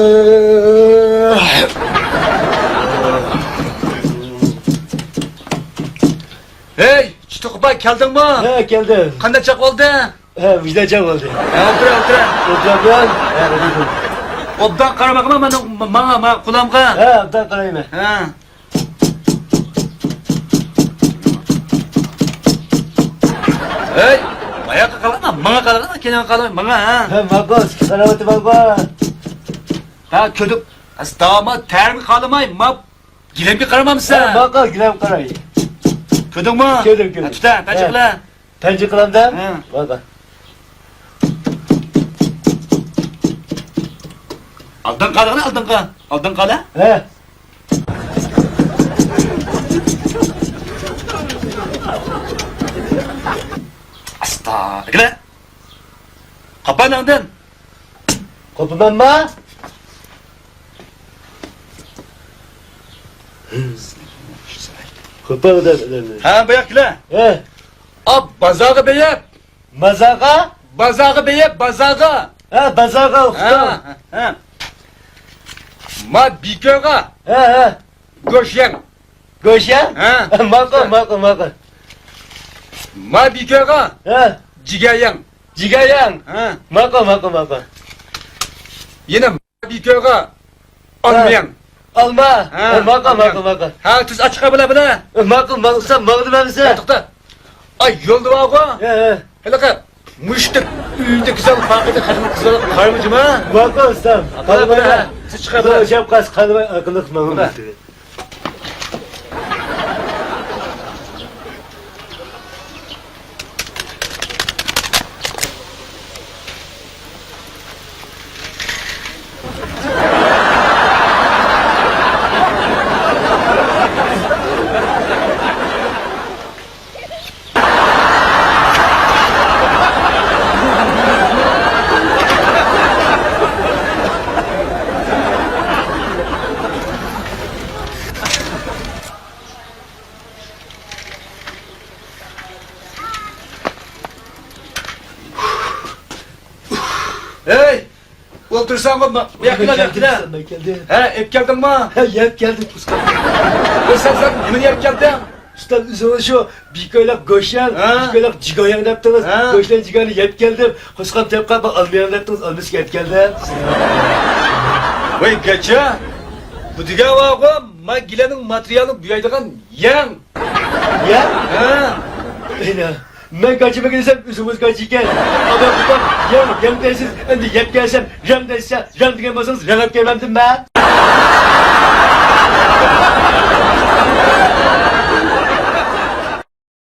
Hey, Çıtıkbay geldin mi? He geldim. Qanday chaq oldu? He vicdanca oldu. O'tira. Oturabiliyor. He dedim. Obdan qaramaqma mana qulamga. He abdan qarayman. Ha. Hey, ayağa qalama, mana qalama, keyin qalama, mana ha. He makos. Salavatı baba. Ha, ködük. Astama termi qalamay, ma gilemga qaramamsan. He makos gilem qaray. Ködükmü? Ködüm. Tuta, tachiqla. Penci kılamda. He. Baka. Aldın qalani, aldın qala. He. Astagfirullah. Kapan andın? Kopumam mı? Kopağı da. Ha, bayakla. He. Ab bazağı beyep. Mazaka. Bazağı beyep, bazağı. He bazaka usta. Ha. Ma bikaga He he. goşyan. Goşya. Ha. Mako. Ma bikaga He. cigayan. Cigayan. Ha. Mako. Yine ma bikaga olmayan. Alma. Ha. Mako. Ha, tuz açığa bile. Mako sen mağdur ben misin? Toxta. Ay yolda var mı? He. Hele ka. Müştik. Üyünde güzel fakirde kadın kızlar karmıcı mı? Mako ustam. Kalma. Siz çıkar bile. Şapkas kalma akıllı kılmamı. Hey! Otursan mı? Yakına yakına. Geldi. He, hep geldin mi? He yep geldi usta. Sen yemin hep geldin. Usta üzerine şu bir köylek goşyan, Ha. bir köylek cigayan yaptınız. Ha. Goşyan ciganı yep geldim. Huskan tepka bak almayan yaptınız. Almış yep geldi. Vay geçe. Bu diga var ma gilenin materyalini buyaydigan yan. Ya? Ha. Öyle. Ben kaçıma gidersem üzümüz kaçıyken. Ama bu yan dersiz. Şimdi yep gelsem, ram derse, ram diyemezsiniz, ram hep gelmemdim ben.